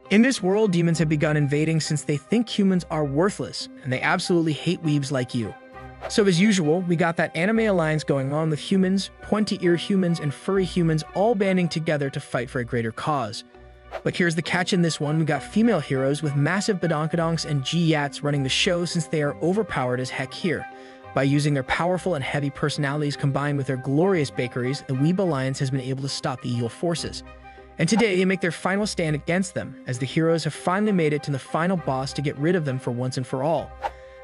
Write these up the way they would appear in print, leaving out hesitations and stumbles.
In this world, demons have begun invading since they think humans are worthless, and they absolutely hate weebs like you. So as usual, we got that anime alliance going on with humans, pointy-ear humans, and furry humans all banding together to fight for a greater cause. But here's the catch in this one, we got female heroes with massive badonkadonks and G-Yats running the show since they are overpowered as heck here. By using their powerful and heavy personalities combined with their glorious bakeries, the Weeb Alliance has been able to stop the evil forces. And today they make their final stand against them, as the heroes have finally made it to the final boss to get rid of them for once and for all.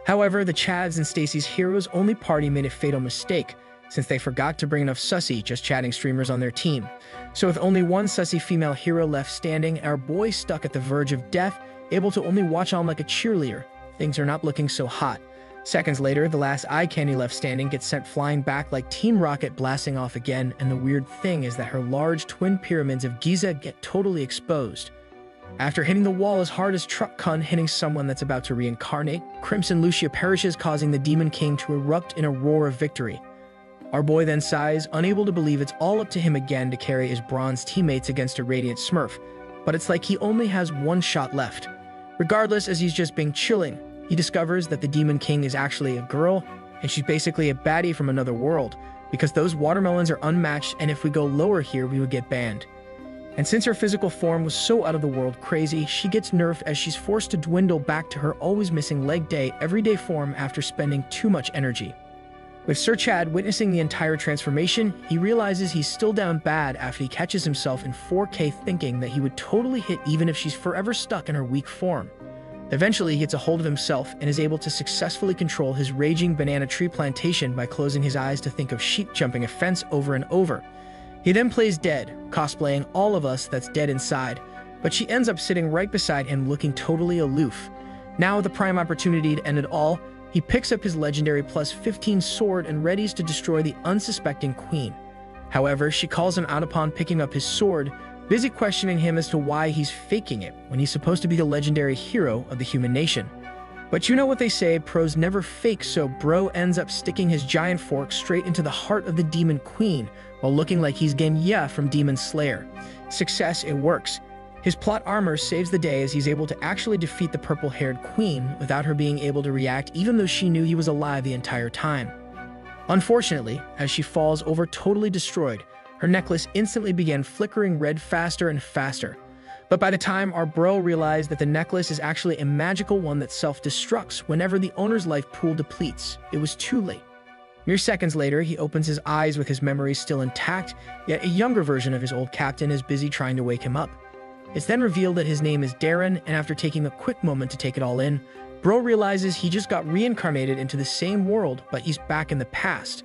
However, the Chads and Stacy's heroes only party made a fatal mistake, since they forgot to bring enough sussy just chatting streamers on their team. So with only one sussy female hero left standing, our boy stuck at the verge of death, able to only watch on like a cheerleader. Things are not looking so hot. Seconds later, the last eye candy left standing gets sent flying back like Team Rocket blasting off again, and the weird thing is that her large twin pyramids of Giza get totally exposed. After hitting the wall as hard as truck-kun hitting someone that's about to reincarnate, Crimson Lucia perishes, causing the Demon King to erupt in a roar of victory. Our boy then sighs, unable to believe it's all up to him again to carry his bronze teammates against a Radiant Smurf, but it's like he only has one shot left. Regardless, as he's just being chilling, he discovers that the Demon King is actually a girl, and she's basically a baddie from another world, because those watermelons are unmatched, and if we go lower here, we would get banned. And since her physical form was so out of the world crazy, she gets nerfed as she's forced to dwindle back to her always missing leg day, everyday form after spending too much energy. With Sir Chad witnessing the entire transformation, he realizes he's still down bad after he catches himself in 4K thinking that he would totally hit even if she's forever stuck in her weak form. Eventually, he gets a hold of himself and is able to successfully control his raging banana tree plantation by closing his eyes to think of sheep jumping a fence over and over. He then plays dead, cosplaying all of us that's dead inside, but she ends up sitting right beside him looking totally aloof. Now, with the prime opportunity to end it all, he picks up his legendary +15 sword and readies to destroy the unsuspecting queen. However, she calls him out upon picking up his sword, busy questioning him as to why he's faking it when he's supposed to be the legendary hero of the human nation. But you know what they say, pros never fake, so bro ends up sticking his giant fork straight into the heart of the demon queen while looking like he's Genya from Demon Slayer. Success, it works. His plot armor saves the day as he's able to actually defeat the purple-haired queen without her being able to react, even though she knew he was alive the entire time. Unfortunately, as she falls over totally destroyed, her necklace instantly began flickering red faster and faster. But by the time our bro realized that the necklace is actually a magical one that self-destructs whenever the owner's life pool depletes, it was too late. Mere seconds later, he opens his eyes with his memories still intact, yet a younger version of his old captain is busy trying to wake him up. It's then revealed that his name is Darren, and after taking a quick moment to take it all in, bro realizes he just got reincarnated into the same world, but he's back in the past.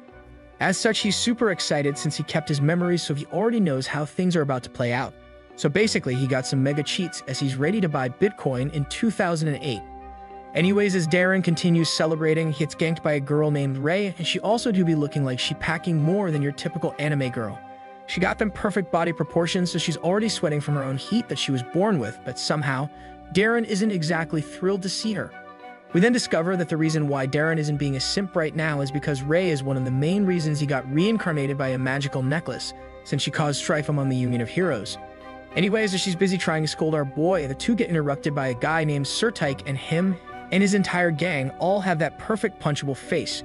As such, he's super excited since he kept his memories, so he already knows how things are about to play out. So basically, he got some mega cheats as he's ready to buy Bitcoin in 2008. Anyways, as Darren continues celebrating, he gets ganked by a girl named Ray, and she also do be looking like she packing more than your typical anime girl. She got them perfect body proportions, so she's already sweating from her own heat that she was born with, but somehow, Darren isn't exactly thrilled to see her. We then discover that the reason why Darren isn't being a simp right now is because Ray is one of the main reasons he got reincarnated by a magical necklace, since she caused strife among the Union of Heroes. Anyways, as she's busy trying to scold our boy, the two get interrupted by a guy named Sir Tyke, and him and his entire gang all have that perfect punchable face.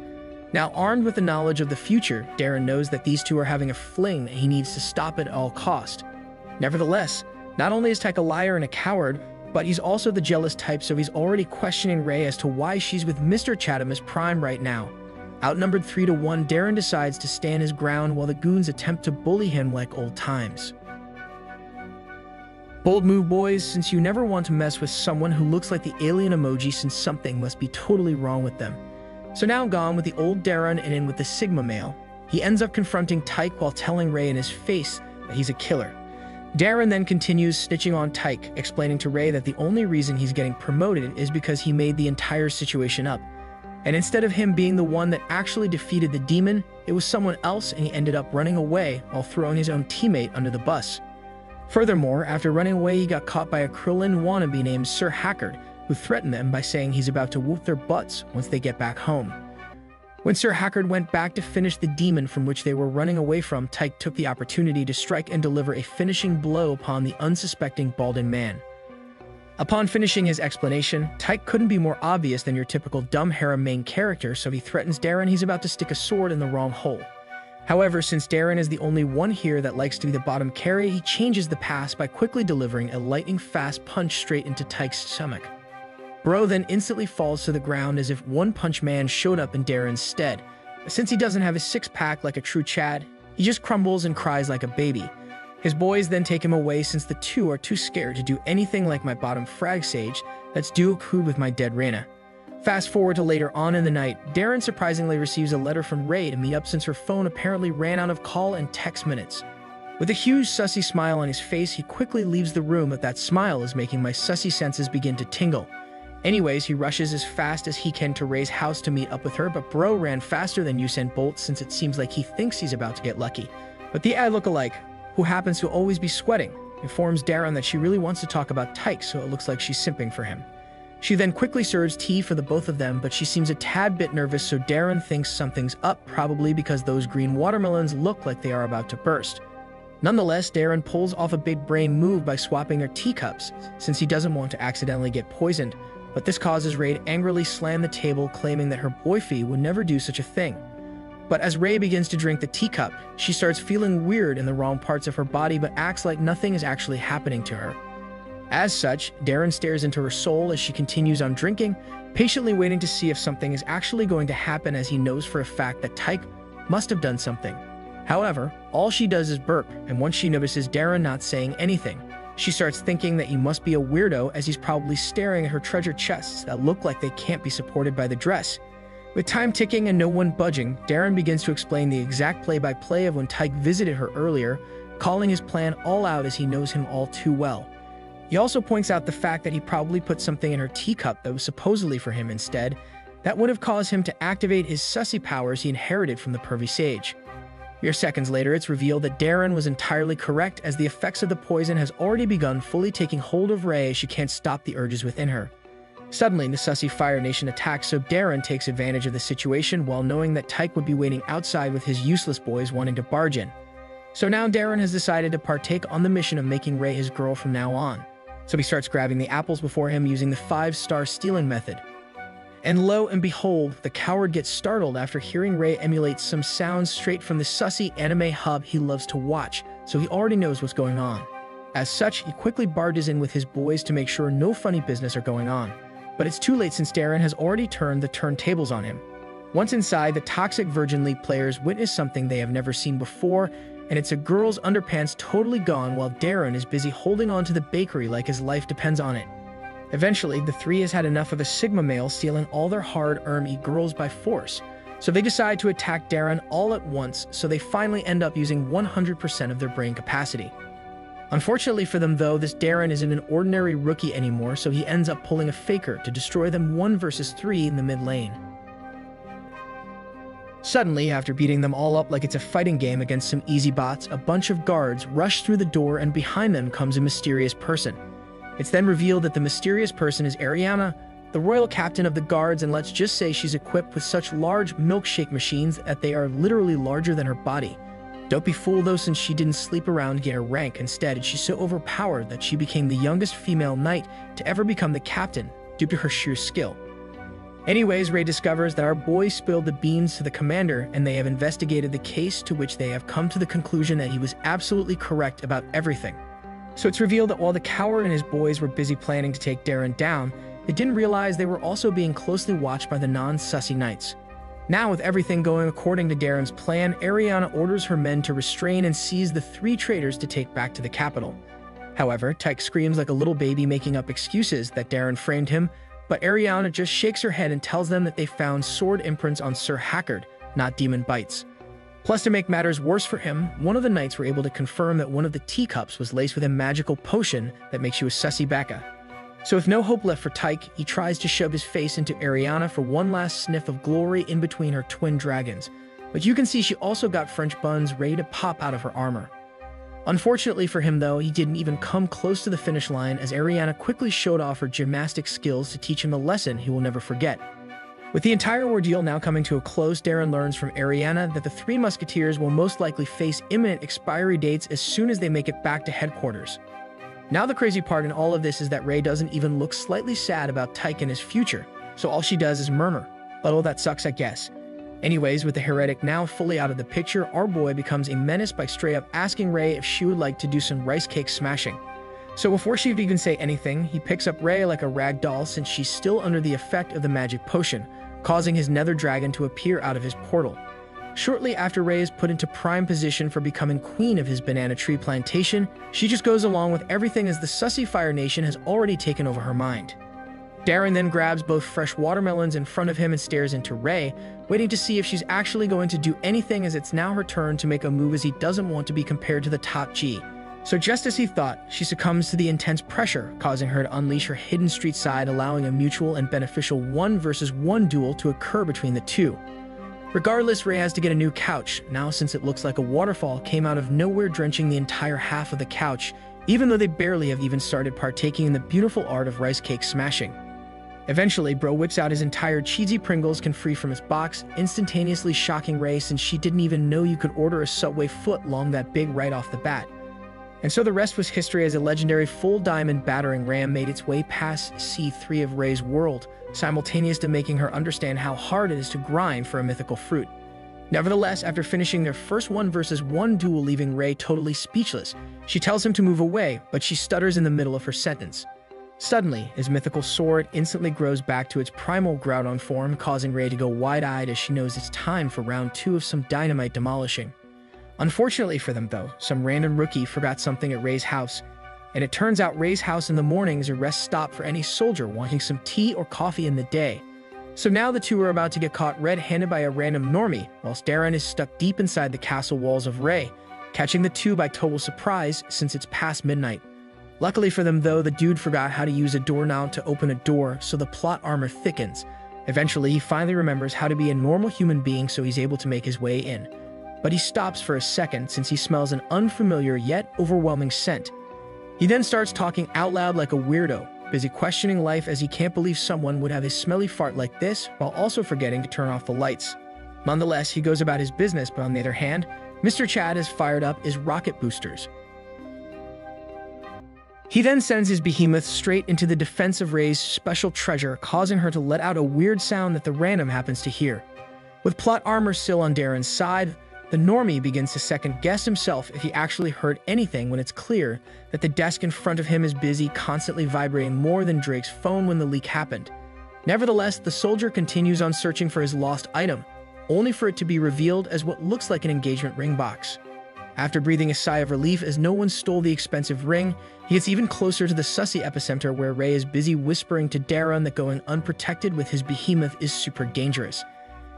Now, armed with the knowledge of the future, Darren knows that these two are having a fling and he needs to stop it at all cost. Nevertheless, not only is Tyke a liar and a coward, but he's also the jealous type, so he's already questioning Ray as to why she's with Mr. Chatham as Prime right now. Outnumbered 3-1, Darren decides to stand his ground while the goons attempt to bully him like old times. Bold move, boys, since you never want to mess with someone who looks like the alien emoji, since something must be totally wrong with them. So now gone with the old Darren and in with the Sigma male, he ends up confronting Tyke while telling Ray in his face that he's a killer. Darren then continues snitching on Tyke, explaining to Ray that the only reason he's getting promoted is because he made the entire situation up. And instead of him being the one that actually defeated the demon, it was someone else, and he ended up running away while throwing his own teammate under the bus. Furthermore, after running away, he got caught by a Krillin wannabe named Sir Hackard, who threatened them by saying he's about to whoop their butts once they get back home. When Sir Hackard went back to finish the demon from which they were running away from, Tyke took the opportunity to strike and deliver a finishing blow upon the unsuspecting balding man. Upon finishing his explanation, Tyke couldn't be more obvious than your typical dumb harem main character, so he threatens Darren he's about to stick a sword in the wrong hole. However, since Darren is the only one here that likes to be the bottom carry, he changes the pass by quickly delivering a lightning-fast punch straight into Tyke's stomach. Bro then instantly falls to the ground as if One Punch Man showed up in Darren's stead. But since he doesn't have his six-pack like a true Chad, he just crumbles and cries like a baby. His boys then take him away since the two are too scared to do anything like my bottom frag sage that's duo-queued with my dead Reina. Fast forward to later on in the night, Darren surprisingly receives a letter from Ray to meet up since her phone apparently ran out of call and text minutes. With a huge sussy smile on his face, he quickly leaves the room, but that smile is making my sussy senses begin to tingle. Anyways, he rushes as fast as he can to Ray's house to meet up with her, but bro ran faster than Usain Bolt since it seems like he thinks he's about to get lucky. But the ad lookalike, who happens to always be sweating, informs Darren that she really wants to talk about Tyke, so it looks like she's simping for him. She then quickly serves tea for the both of them, but she seems a tad bit nervous, so Darren thinks something's up, probably because those green watermelons look like they are about to burst. Nonetheless, Darren pulls off a big brain move by swapping their teacups, since he doesn't want to accidentally get poisoned, but this causes Ray to angrily slam the table, claiming that her boyfie would never do such a thing. But as Ray begins to drink the teacup, she starts feeling weird in the wrong parts of her body but acts like nothing is actually happening to her. As such, Darren stares into her soul as she continues on drinking, patiently waiting to see if something is actually going to happen, as he knows for a fact that Tyke must have done something. However, all she does is burp, and once she notices Darren not saying anything, she starts thinking that he must be a weirdo, as he's probably staring at her treasure chests that look like they can't be supported by the dress. With time ticking and no one budging, Darren begins to explain the exact play-by-play of when Tyke visited her earlier, calling his plan all out as he knows him all too well. He also points out the fact that he probably put something in her teacup that was supposedly for him instead, that would have caused him to activate his sussy powers he inherited from the pervy sage. Mere seconds later, it's revealed that Darren was entirely correct, as the effects of the poison has already begun fully taking hold of Ray as she can't stop the urges within her. Suddenly, the sussy Fire Nation attacks, so Darren takes advantage of the situation while knowing that Tyke would be waiting outside with his useless boys wanting to barge in. So now Darren has decided to partake on the mission of making Ray his girl from now on. So he starts grabbing the apples before him using the 5-star stealing method. And lo and behold, the coward gets startled after hearing Ray emulate some sounds straight from the sussy anime hub he loves to watch, so he already knows what's going on. As such, he quickly barges in with his boys to make sure no funny business are going on. But it's too late since Darren has already turned the turntables on him. Once inside, the toxic Virgin League players witness something they have never seen before, and it's a girl's underpants totally gone while Darren is busy holding on to the bakery like his life depends on it. Eventually, the three has had enough of a Sigma male stealing all their hard-earned girls by force, so they decide to attack Darren all at once, so they finally end up using 100% of their brain capacity. Unfortunately for them though, this Darren isn't an ordinary rookie anymore, so he ends up pulling a faker to destroy them 1 versus 3 in the mid lane. Suddenly, after beating them all up like it's a fighting game against some easy bots, a bunch of guards rush through the door and behind them comes a mysterious person. It's then revealed that the mysterious person is Ariana, the royal captain of the guards, and let's just say she's equipped with such large milkshake machines that they are literally larger than her body. Don't be fooled though, since she didn't sleep around to get her rank. Instead, she's so overpowered that she became the youngest female knight to ever become the captain due to her sheer skill. Anyways, Ray discovers that our boys spilled the beans to the commander, and they have investigated the case, to which they have come to the conclusion that he was absolutely correct about everything. So it's revealed that while the coward and his boys were busy planning to take Darren down, they didn't realize they were also being closely watched by the non-sussy knights. Now, with everything going according to Darren's plan, Ariana orders her men to restrain and seize the 3 traitors to take back to the capital. However, Tyke screams like a little baby, making up excuses that Darren framed him, but Ariana just shakes her head and tells them that they found sword imprints on Sir Hackard, not demon bites. Plus, to make matters worse for him, one of the knights were able to confirm that one of the teacups was laced with a magical potion that makes you a sussy bacca. So with no hope left for Tyke, he tries to shove his face into Ariana for one last sniff of glory in between her twin dragons, but you can see she also got French buns ready to pop out of her armor. Unfortunately for him though, he didn't even come close to the finish line, as Ariana quickly showed off her gymnastic skills to teach him a lesson he will never forget. With the entire ordeal now coming to a close, Darren learns from Ariana that the 3 musketeers will most likely face imminent expiry dates as soon as they make it back to headquarters. Now the crazy part in all of this is that Ray doesn't even look slightly sad about Tyke and his future, so all she does is murmur, "But oh, that sucks, I guess." Anyways, with the heretic now fully out of the picture, our boy becomes a menace by straight up asking Ray if she would like to do some rice cake smashing. So before she would even say anything, he picks up Ray like a rag doll since she's still under the effect of the magic potion, causing his nether dragon to appear out of his portal. Shortly after Ray is put into prime position for becoming queen of his banana tree plantation, she just goes along with everything as the sussy Fire Nation has already taken over her mind. Darren then grabs both fresh watermelons in front of him and stares into Ray, waiting to see if she's actually going to do anything, as it's now her turn to make a move as he doesn't want to be compared to the top G. So just as he thought, she succumbs to the intense pressure, causing her to unleash her hidden street side, allowing a mutual and beneficial 1-versus-1 duel to occur between the two. Regardless, Ray has to get a new couch, now since it looks like a waterfall came out of nowhere, drenching the entire half of the couch, even though they barely have even started partaking in the beautiful art of rice cake smashing. Eventually, Bro whips out his entire cheesy Pringles can free from his box, instantaneously shocking Ray since she didn't even know you could order a Subway foot long that big right off the bat. And so the rest was history as a legendary full diamond battering ram made its way past C3 of Ray's world, simultaneous to making her understand how hard it is to grind for a mythical fruit. Nevertheless, after finishing their first 1-versus-1 duel leaving Ray totally speechless, she tells him to move away, but she stutters in the middle of her sentence. Suddenly, his mythical sword instantly grows back to its primal Groudon form, causing Ray to go wide-eyed as she knows it's time for round 2 of some dynamite demolishing. Unfortunately for them though, some random rookie forgot something at Ray's house, and it turns out Ray's house in the morning is a rest stop for any soldier wanting some tea or coffee in the day. So now the two are about to get caught red-handed by a random normie, whilst Darren is stuck deep inside the castle walls of Ray, catching the two by total surprise since it's past midnight. Luckily for them though, the dude forgot how to use a doorknob to open a door, so the plot armor thickens. Eventually, he finally remembers how to be a normal human being, so he's able to make his way in. But he stops for a second since he smells an unfamiliar yet overwhelming scent. He then starts talking out loud like a weirdo, busy questioning life as he can't believe someone would have a smelly fart like this while also forgetting to turn off the lights. Nonetheless, he goes about his business, but on the other hand, Mr. Chad has fired up his rocket boosters. He then sends his behemoth straight into the defense of Ray's special treasure, causing her to let out a weird sound that the random happens to hear. With plot armor still on Darren's side, the normie begins to second-guess himself if he actually heard anything when it's clear that the desk in front of him is busy, constantly vibrating more than Drake's phone when the leak happened. Nevertheless, the soldier continues on searching for his lost item, only for it to be revealed as what looks like an engagement ring box. After breathing a sigh of relief as no one stole the expensive ring, he gets even closer to the sussy epicenter where Ray is busy whispering to Darren that going unprotected with his behemoth is super dangerous.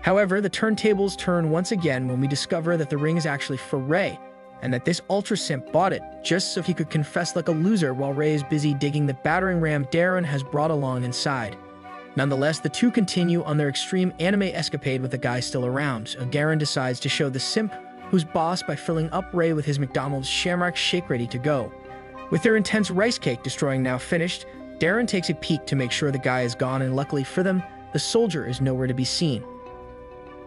However, the turntables turn once again when we discover that the ring is actually for Ray, and that this ultra simp bought it just so he could confess like a loser while Ray is busy digging the battering ram Darren has brought along inside. Nonetheless, the two continue on their extreme anime escapade with the guy still around, so Darren decides to show the simp who's boss by filling up Ray with his McDonald's Shamrock Shake ready to go. With their intense rice cake destroying now finished, Darren takes a peek to make sure the guy is gone, and luckily for them, the soldier is nowhere to be seen.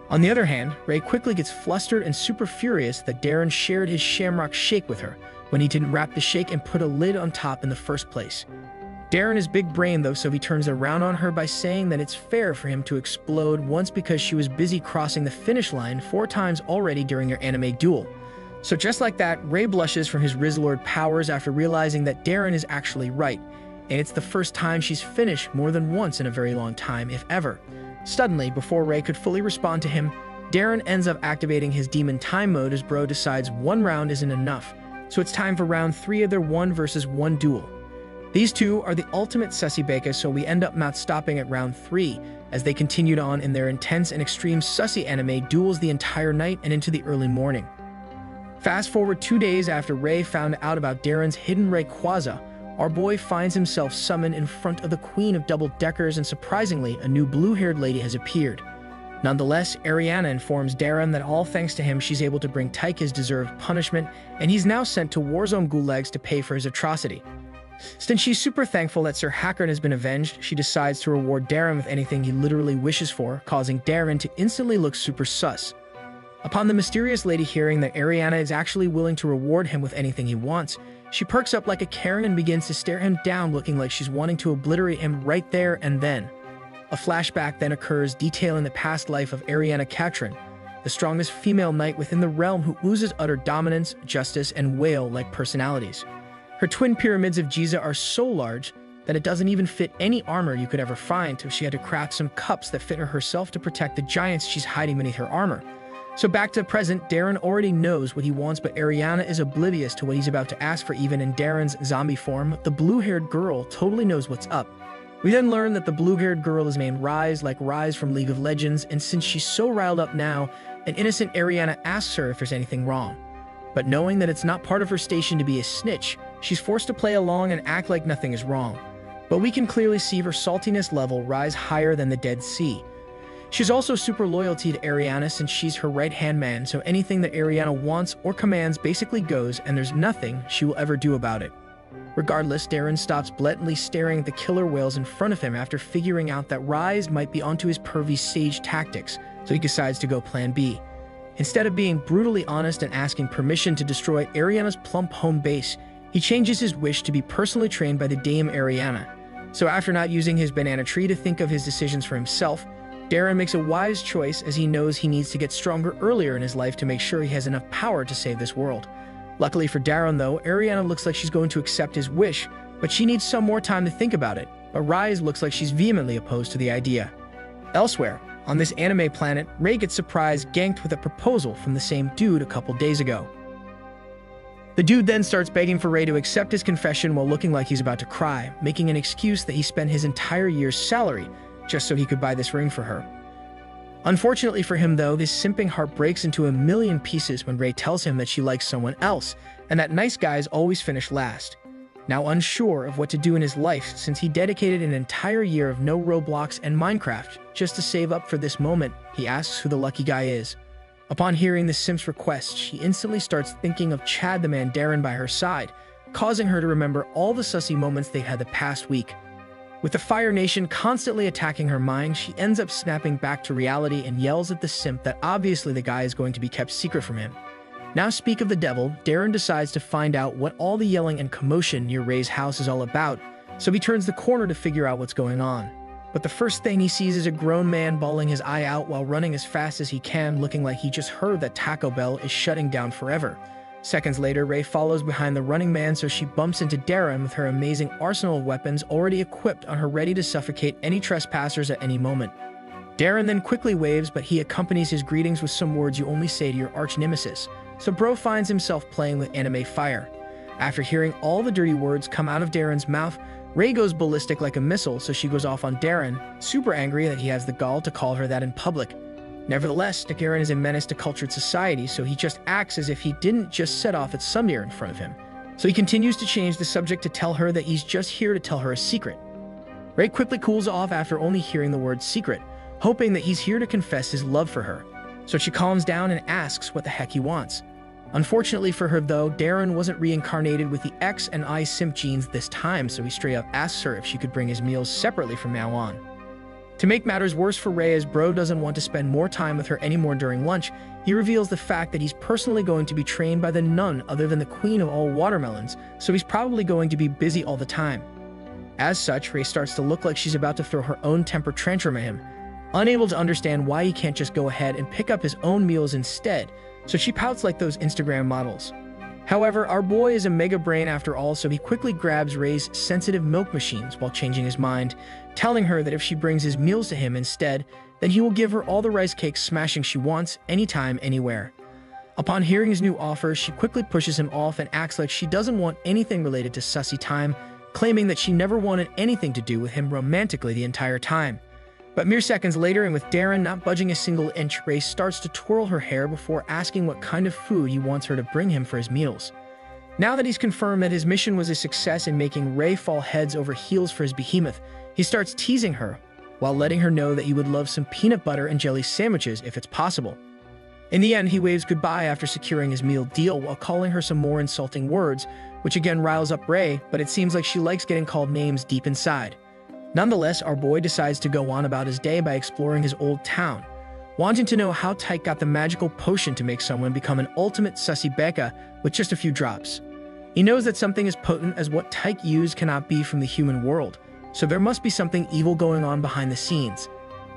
On the other hand, Ray quickly gets flustered and super furious that Darren shared his Shamrock Shake with her when he didn't wrap the shake and put a lid on top in the first place. Darren is big brain though, so he turns around on her by saying that it's fair for him to explode once because she was busy crossing the finish line 4 times already during their anime duel. So just like that, Ray blushes from his Rizzlord powers after realizing that Darren is actually right, and it's the first time she's finished more than once in a very long time, if ever. Suddenly, before Ray could fully respond to him, Darren ends up activating his demon time mode as Bro decides one round isn't enough, so it's time for round 3 of their 1-versus-1 duel. These two are the ultimate sussy baka, so we end up not stopping at round 3 as they continued on in their intense and extreme sussy anime duels the entire night and into the early morning. Fast forward 2 days after Ray found out about Darren's hidden Rayquaza, our boy finds himself summoned in front of the Queen of Double-Deckers, and surprisingly, a new blue-haired lady has appeared. Nonetheless, Ariana informs Darren that all thanks to him she's able to bring Tyke his deserved punishment, and he's now sent to Warzone Gulags to pay for his atrocity. Since she's super thankful that Sir Hackard has been avenged, she decides to reward Darren with anything he literally wishes for, causing Darren to instantly look super sus. Upon the mysterious lady hearing that Ariana is actually willing to reward him with anything he wants, She perks up like a Karen and begins to stare him down, looking like she's wanting to obliterate him right there and then. A flashback then occurs detailing the past life of Ariana Katrin, the strongest female knight within the realm who oozes utter dominance, justice, and whale-like personalities. Her twin pyramids of Giza are so large that it doesn't even fit any armor you could ever find, so she had to craft some cups that fit her herself to protect the giants she's hiding beneath her armor. So back to present, Darren already knows what he wants, but Ariana is oblivious to what he's about to ask for. Even in Darren's zombie form, the blue-haired girl totally knows what's up. We then learn that the blue-haired girl is named Rise, like Rise from League of Legends, and since she's so riled up now, an innocent Ariana asks her if there's anything wrong. But knowing that it's not part of her station to be a snitch, she's forced to play along and act like nothing is wrong. But we can clearly see her saltiness level rise higher than the Dead Sea. She's also super loyalty to Ariana since she's her right-hand man, so anything that Ariana wants or commands basically goes, and there's nothing she will ever do about it. Regardless, Darren stops blatantly staring at the killer whales in front of him after figuring out that Rise might be onto his pervy sage tactics, so he decides to go plan B. Instead of being brutally honest and asking permission to destroy Ariana's plump home base, he changes his wish to be personally trained by the Dame Ariana. So after not using his banana tree to think of his decisions for himself, Darren makes a wise choice as he knows he needs to get stronger earlier in his life to make sure he has enough power to save this world. Luckily for Darren though, Ariana looks like she's going to accept his wish, but she needs some more time to think about it. But Rise looks like she's vehemently opposed to the idea. Elsewhere, on this anime planet, Rei gets surprised ganked with a proposal from the same dude a couple days ago. The dude then starts begging for Rei to accept his confession while looking like he's about to cry, making an excuse that he spent his entire year's salary just so he could buy this ring for her. Unfortunately for him though, this simping heart breaks into a million pieces when Rei tells him that she likes someone else, and that nice guys always finish last. Now unsure of what to do in his life since he dedicated an entire year of no Roblox and Minecraft just to save up for this moment, he asks who the lucky guy is. Upon hearing the simp's request, she instantly starts thinking of Chad the Mandarin by her side, causing her to remember all the sussy moments they had the past week. With the Fire Nation constantly attacking her mind, she ends up snapping back to reality and yells at the simp that obviously the guy is going to be kept secret from him. Now speak of the devil, Darren decides to find out what all the yelling and commotion near Ray's house is all about, so he turns the corner to figure out what's going on. But the first thing he sees is a grown man bawling his eye out while running as fast as he can, looking like he just heard that Taco Bell is shutting down forever. Seconds later, Rei follows behind the running man, so she bumps into Darren with her amazing arsenal of weapons already equipped on her, ready to suffocate any trespassers at any moment. Darren then quickly waves, but he accompanies his greetings with some words you only say to your arch-nemesis, so bro finds himself playing with anime fire. After hearing all the dirty words come out of Darren's mouth, Rei goes ballistic like a missile, so she goes off on Darren, super angry that he has the gall to call her that in public. Nevertheless, Darren is a menace to cultured society, so he just acts as if he didn't just set off at some deer in front of him. So he continues to change the subject to tell her that he's just here to tell her a secret. Rei quickly cools off after only hearing the word secret, hoping that he's here to confess his love for her. So she calms down and asks what the heck he wants. Unfortunately for her though, Darren wasn't reincarnated with the X and I simp genes this time, so he straight up asks her if she could bring his meals separately from now on. To make matters worse for Rei, as bro doesn't want to spend more time with her anymore during lunch, he reveals the fact that he's personally going to be trained by the none other than the queen of all watermelons, so he's probably going to be busy all the time. As such, Rei starts to look like she's about to throw her own temper tantrum at him, unable to understand why he can't just go ahead and pick up his own meals instead, so she pouts like those Instagram models. However, our boy is a mega brain after all, so he quickly grabs Rei's sensitive milk machines while changing his mind, telling her that if she brings his meals to him instead, then he will give her all the rice cake smashing she wants, anytime, anywhere. Upon hearing his new offer, she quickly pushes him off and acts like she doesn't want anything related to sussy time, claiming that she never wanted anything to do with him romantically the entire time. But mere seconds later, and with Darren not budging a single inch, Rei starts to twirl her hair before asking what kind of food he wants her to bring him for his meals. Now that he's confirmed that his mission was a success in making Rei fall heads over heels for his behemoth, he starts teasing her, while letting her know that he would love some peanut butter and jelly sandwiches if it's possible. In the end, he waves goodbye after securing his meal deal while calling her some more insulting words, which again riles up Rei, but it seems like she likes getting called names deep inside. Nonetheless, our boy decides to go on about his day by exploring his old town, wanting to know how Tyke got the magical potion to make someone become an ultimate sussy Becca with just a few drops. He knows that something as potent as what Tyke used cannot be from the human world, so there must be something evil going on behind the scenes.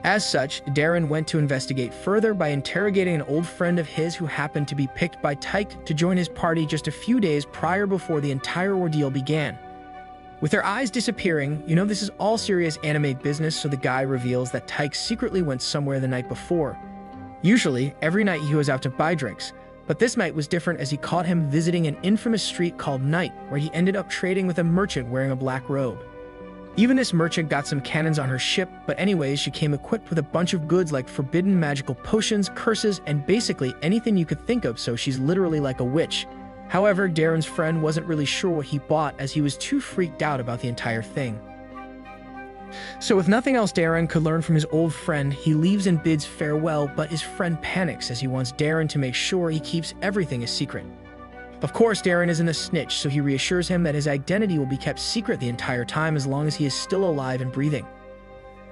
As such, Darren went to investigate further by interrogating an old friend of his who happened to be picked by Tyke to join his party just a few days prior before the entire ordeal began. With their eyes disappearing, you know this is all serious anime business, so the guy reveals that Tyke secretly went somewhere the night before. Usually, every night he was out to buy drinks, but this night was different as he caught him visiting an infamous street called Night, where he ended up trading with a merchant wearing a black robe. Even this merchant got some cannons on her ship, but anyways, she came equipped with a bunch of goods like forbidden magical potions, curses, and basically anything you could think of, so she's literally like a witch. However, Darren's friend wasn't really sure what he bought as he was too freaked out about the entire thing. So with nothing else Darren could learn from his old friend, he leaves and bids farewell, but his friend panics as he wants Darren to make sure he keeps everything a secret. Of course, Darren isn't a snitch, so he reassures him that his identity will be kept secret the entire time as long as he is still alive and breathing.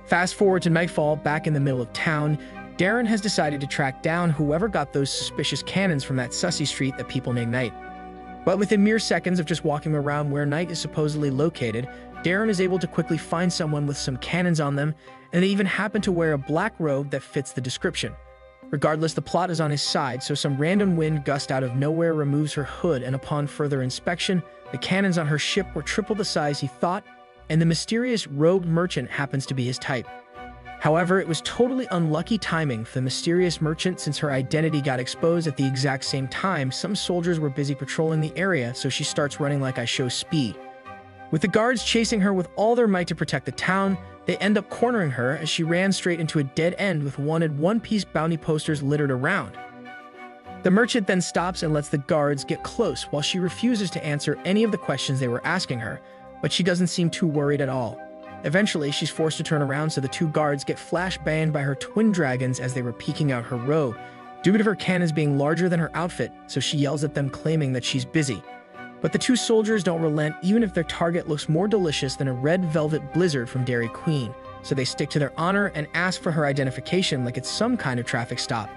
Fast forward to nightfall, back in the middle of town, Darren has decided to track down whoever got those suspicious cannons from that sussy street that people name Night. But within mere seconds of just walking around where Night is supposedly located, Darren is able to quickly find someone with some cannons on them, and they even happen to wear a black robe that fits the description. Regardless, the plot is on his side, so some random wind gust out of nowhere removes her hood, and upon further inspection, the cannons on her ship were triple the size he thought, and the mysterious robed merchant happens to be his type. However, it was totally unlucky timing for the mysterious merchant since her identity got exposed at the exact same time. Some soldiers were busy patrolling the area, so she starts running like I show speed. With the guards chasing her with all their might to protect the town, they end up cornering her as she ran straight into a dead end with wanted one-piece bounty posters littered around. The merchant then stops and lets the guards get close while she refuses to answer any of the questions they were asking her, but she doesn't seem too worried at all. Eventually, she's forced to turn around so the two guards get flash-banged by her twin dragons as they were peeking out her robe, due to her cannons being larger than her outfit, so she yells at them claiming that she's busy. But the two soldiers don't relent even if their target looks more delicious than a red velvet blizzard from Dairy Queen, so they stick to their honor and ask for her identification like it's some kind of traffic stop.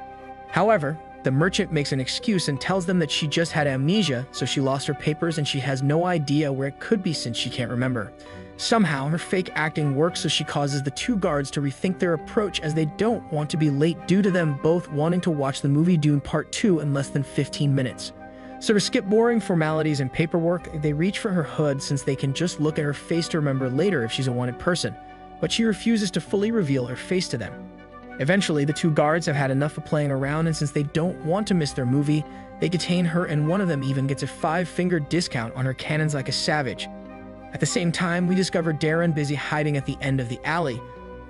However, the merchant makes an excuse and tells them that she just had amnesia, so she lost her papers and she has no idea where it could be since she can't remember. Somehow, her fake acting works, so she causes the two guards to rethink their approach as they don't want to be late due to them both wanting to watch the movie Dune Part 2 in less than 15 minutes. So to skip boring formalities and paperwork, they reach for her hood since they can just look at her face to remember later if she's a wanted person, but she refuses to fully reveal her face to them. Eventually, the two guards have had enough of playing around, and since they don't want to miss their movie, they detain her, and one of them even gets a 5-finger discount on her cannons like a savage. At the same time, we discover Darren busy hiding at the end of the alley,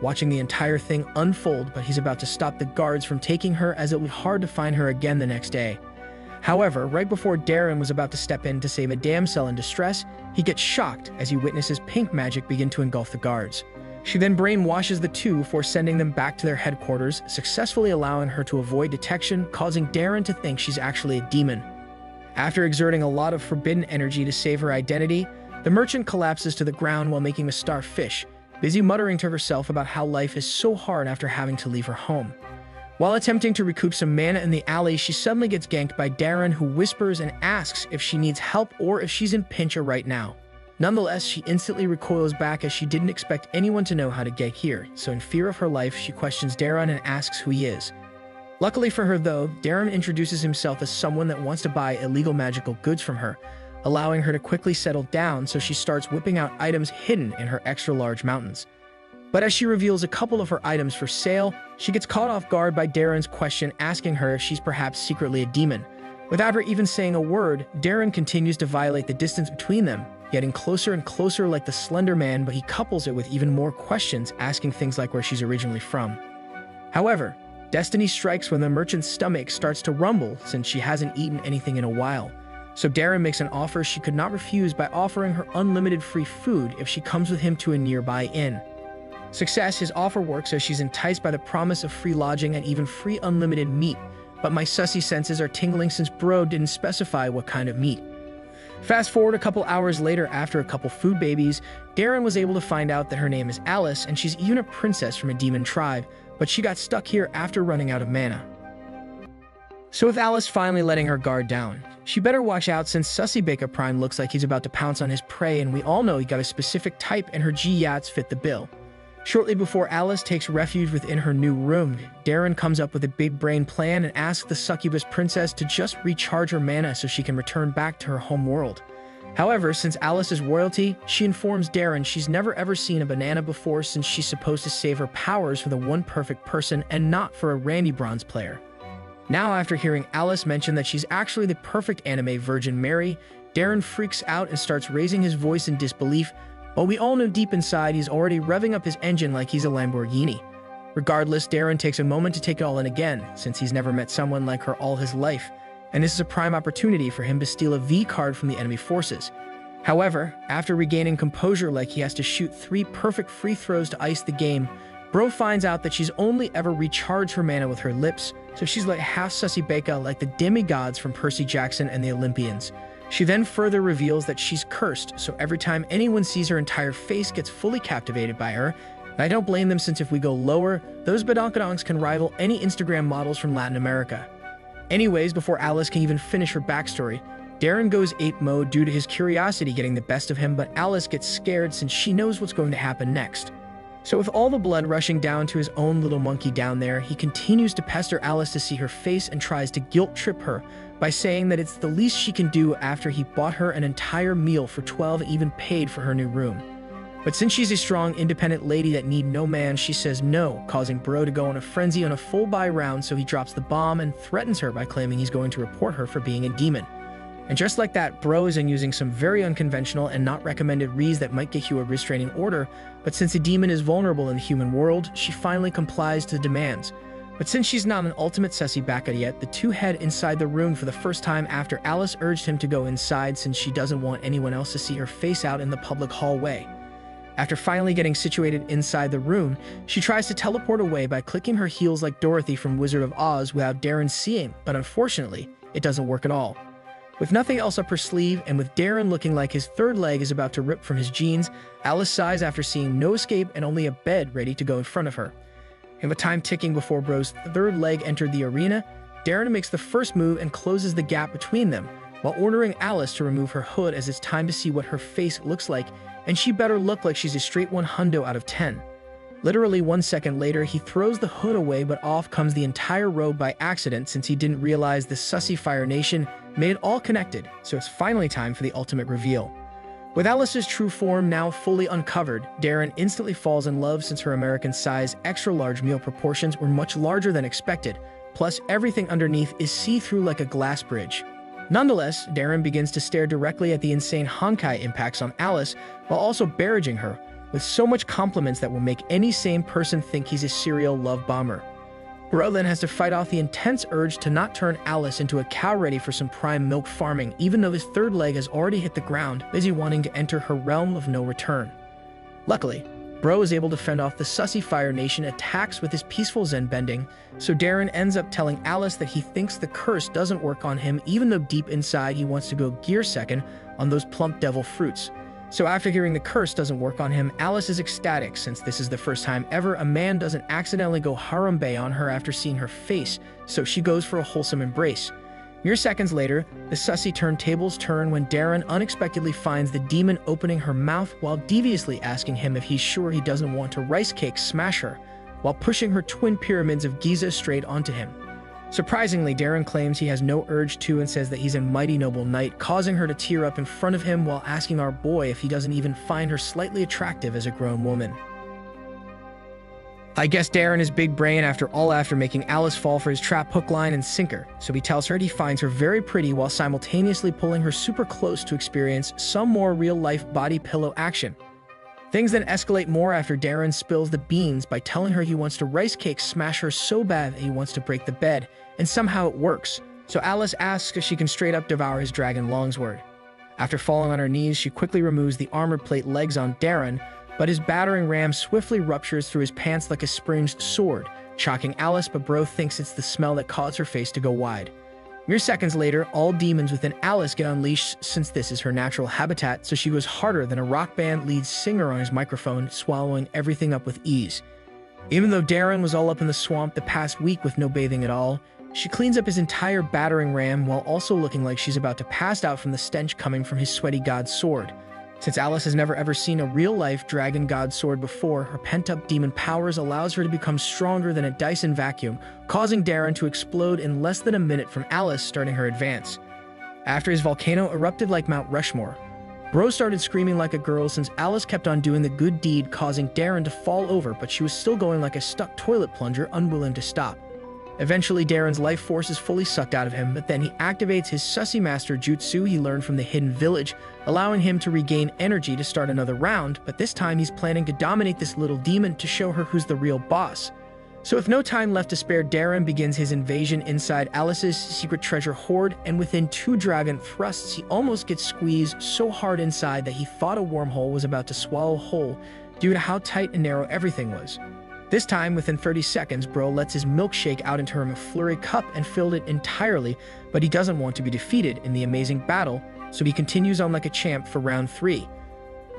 watching the entire thing unfold, but he's about to stop the guards from taking her as it would be hard to find her again the next day. However, right before Darren was about to step in to save a damsel in distress, he gets shocked as he witnesses pink magic begin to engulf the guards. She then brainwashes the two before sending them back to their headquarters, successfully allowing her to avoid detection, causing Darren to think she's actually a demon. After exerting a lot of forbidden energy to save her identity, the merchant collapses to the ground while making a starfish, busy muttering to herself about how life is so hard after having to leave her home. While attempting to recoup some mana in the alley, she suddenly gets ganked by Darren, who whispers and asks if she needs help or if she's in pinch right now. Nonetheless, she instantly recoils back as she didn't expect anyone to know how to get here, so in fear of her life, she questions Darren and asks who he is. Luckily for her though, Darren introduces himself as someone that wants to buy illegal magical goods from her, allowing her to quickly settle down, so she starts whipping out items hidden in her extra-large mountains. But as she reveals a couple of her items for sale, she gets caught off guard by Darren's question asking her if she's perhaps secretly a demon. Without her even saying a word, Darren continues to violate the distance between them, getting closer and closer like the Slender Man, but he couples it with even more questions, asking things like where she's originally from. However, destiny strikes when the merchant's stomach starts to rumble since she hasn't eaten anything in a while. So Darren makes an offer she could not refuse by offering her unlimited free food if she comes with him to a nearby inn. Success, his offer works as she's enticed by the promise of free lodging and even free unlimited meat, but my sussy senses are tingling since bro didn't specify what kind of meat. Fast forward a couple hours later, after a couple food babies, Darren was able to find out that her name is Alice and she's even a princess from a demon tribe, but she got stuck here after running out of mana. So with Alice finally letting her guard down, she better watch out since Sussy Baker Prime looks like he's about to pounce on his prey, and we all know he got a specific type and her G-Yachts fit the bill. Shortly before Alice takes refuge within her new room, Darren comes up with a big brain plan and asks the succubus princess to just recharge her mana so she can return back to her home world. However, since Alice is royalty, she informs Darren she's never ever seen a banana before since she's supposed to save her powers for the one perfect person and not for a Randy Bronze player. Now, after hearing Alice mention that she's actually the perfect anime Virgin Mary, Darren freaks out and starts raising his voice in disbelief, but we all know deep inside he's already revving up his engine like he's a Lamborghini. Regardless, Darren takes a moment to take it all in again, since he's never met someone like her all his life, and this is a prime opportunity for him to steal a V card from the enemy forces. However, after regaining composure like he has to shoot 3 perfect free throws to ice the game, Bro finds out that she's only ever recharged her mana with her lips, so she's like half Sussy Baker like the demigods from Percy Jackson and the Olympians. She then further reveals that she's cursed, so every time anyone sees her entire face gets fully captivated by her. And I don't blame them since if we go lower, those badonkadonks can rival any Instagram models from Latin America. Anyways, before Alice can even finish her backstory, Darren goes ape mode due to his curiosity getting the best of him, but Alice gets scared since she knows what's going to happen next. So with all the blood rushing down to his own little monkey down there, he continues to pester Alice to see her face and tries to guilt trip her by saying that it's the least she can do after he bought her an entire meal for 12 and even paid for her new room. But since she's a strong, independent lady that need no man, she says no, causing Bro to go on a frenzy on a full buy round, so he drops the bomb and threatens her by claiming he's going to report her for being a demon. And just like that, Bro is in using some very unconventional and not recommended reads that might get you a restraining order, but since a demon is vulnerable in the human world, she finally complies to the demands. But since she's not an ultimate Sussy Baker yet, the two head inside the room for the first time after Alice urged him to go inside since she doesn't want anyone else to see her face out in the public hallway. After finally getting situated inside the room, she tries to teleport away by clicking her heels like Dorothy from Wizard of Oz without Darren seeing, but unfortunately, it doesn't work at all. With nothing else up her sleeve, and with Darren looking like his third leg is about to rip from his jeans, Alice sighs after seeing no escape and only a bed ready to go in front of her. And with time ticking before Bro's third leg entered the arena, Darren makes the first move and closes the gap between them, while ordering Alice to remove her hood as it's time to see what her face looks like, and she better look like she's a straight 100 out of 10. Literally 1 second later, he throws the hood away, but off comes the entire robe by accident since he didn't realize the Sussy Fire Nation made it all connected, so it's finally time for the ultimate reveal. With Alice's true form now fully uncovered, Darren instantly falls in love since her American-sized extra-large meal proportions were much larger than expected, plus everything underneath is see-through like a glass bridge. Nonetheless, Darren begins to stare directly at the insane Honkai impacts on Alice while also barraging her with so much compliments that will make any sane person think he's a serial love bomber. Bro then has to fight off the intense urge to not turn Alice into a cow ready for some prime milk farming, even though his third leg has already hit the ground, busy wanting to enter her realm of no return. Luckily, Bro is able to fend off the Sussy Fire Nation attacks with his peaceful Zen bending, so Darren ends up telling Alice that he thinks the curse doesn't work on him, even though deep inside he wants to go gear second on those plump devil fruits. So after hearing the curse doesn't work on him, Alice is ecstatic since this is the first time ever a man doesn't accidentally go Harambe on her after seeing her face, so she goes for a wholesome embrace. Mere seconds later, the Sussy turntables turn when Darren unexpectedly finds the demon opening her mouth while deviously asking him if he's sure he doesn't want to rice cake smash her, while pushing her twin pyramids of Giza straight onto him. Surprisingly, Darren claims he has no urge to and says that he's a mighty noble knight, causing her to tear up in front of him while asking our boy if he doesn't even find her slightly attractive as a grown woman. I guess Darren is big brain after making Alice fall for his trap hook, line, and sinker, so he tells her he finds her very pretty while simultaneously pulling her super close to experience some more real-life body pillow action. Things then escalate more after Darren spills the beans by telling her he wants to rice cake smash her so bad that he wants to break the bed, and somehow it works, so Alice asks if she can straight up devour his dragon Longsword. After falling on her knees, she quickly removes the armor plate legs on Darren, but his battering ram swiftly ruptures through his pants like a springed sword, shocking Alice, but Bro thinks it's the smell that caused her face to go wide. Mere seconds later, all demons within Alice get unleashed since this is her natural habitat, so she goes harder than a rock band lead singer on his microphone, swallowing everything up with ease. Even though Darren was all up in the swamp the past week with no bathing at all, She cleans up his entire battering ram while also looking like she's about to pass out from the stench coming from his sweaty god sword. Since Alice has never ever seen a real-life dragon god sword before, her pent-up demon powers allows her to become stronger than a Dyson vacuum, causing Darren to explode in less than a minute from Alice starting her advance. After his volcano erupted like Mount Rushmore, Bro started screaming like a girl since Alice kept on doing the good deed, causing Darren to fall over, but she was still going like a stuck toilet plunger, unwilling to stop. Eventually, Darren's life force is fully sucked out of him, but then he activates his Sussy Master Jutsu he learned from the Hidden Village, allowing him to regain energy to start another round, but this time he's planning to dominate this little demon to show her who's the real boss. So with no time left to spare, Darren begins his invasion inside Alice's secret treasure hoard, and within 2 dragon thrusts, he almost gets squeezed so hard inside that he thought a wormhole was about to swallow whole due to how tight and narrow everything was. This time, within 30 seconds, Bro lets his milkshake out into a McFlurry cup and filled it entirely, but he doesn't want to be defeated in the amazing battle, so he continues on like a champ for round 3.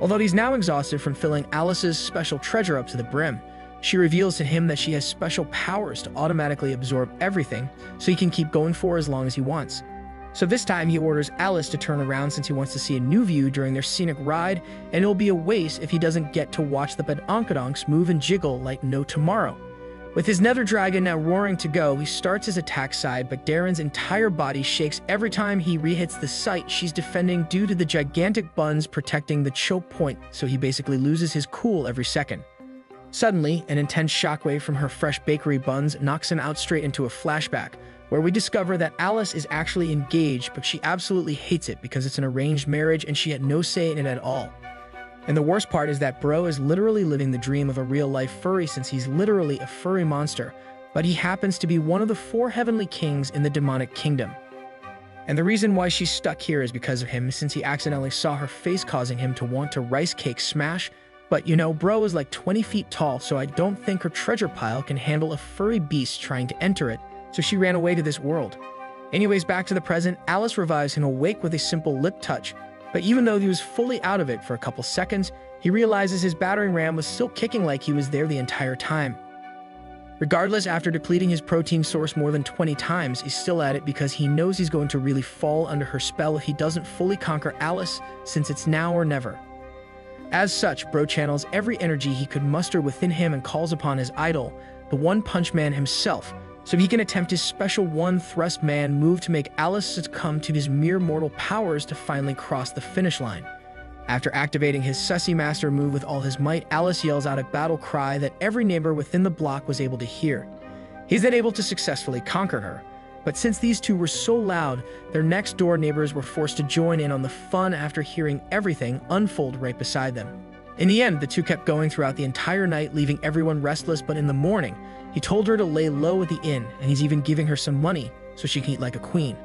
Although he's now exhausted from filling Alice's special treasure up to the brim, she reveals to him that she has special powers to automatically absorb everything, so he can keep going for as long as he wants. So this time he orders Alice to turn around since he wants to see a new view during their scenic ride, and it'll be a waste if he doesn't get to watch the Badonkadonks move and jiggle like no tomorrow. With his nether dragon now roaring to go, he starts his attack side, but Darren's entire body shakes every time he re-hits the site she's defending due to the gigantic buns protecting the choke point, so he basically loses his cool every second. Suddenly, an intense shockwave from her fresh bakery buns knocks him out straight into a flashback, where we discover that Alice is actually engaged, but she absolutely hates it because it's an arranged marriage and she had no say in it at all. And the worst part is that Bro is literally living the dream of a real-life furry since he's literally a furry monster, but he happens to be one of the 4 heavenly kings in the demonic kingdom. And the reason why she's stuck here is because of him, since he accidentally saw her face, causing him to want to rice cake smash. But you know, Bro is like 20 feet tall, so I don't think her treasure pile can handle a furry beast trying to enter it, so she ran away to this world. Anyways, back to the present, Alice revives him awake with a simple lip touch, but even though he was fully out of it for a couple seconds, he realizes his battering ram was still kicking like he was there the entire time. Regardless, after depleting his protein source more than 20 times, he's still at it because he knows he's going to really fall under her spell if he doesn't fully conquer Alice, since it's now or never. As such, Bro channels every energy he could muster within him and calls upon his idol, the One Punch Man himself, so he can attempt his special One Thrust Man move to make Alice succumb to his mere mortal powers to finally cross the finish line. After activating his Sussy Master move with all his might, Alice yells out a battle cry that every neighbor within the block was able to hear. He's then able to successfully conquer her, but since these two were so loud, their next door neighbors were forced to join in on the fun after hearing everything unfold right beside them. In the end, the two kept going throughout the entire night, leaving everyone restless, but in the morning, he told her to lay low at the inn, and he's even giving her some money so she can eat like a queen.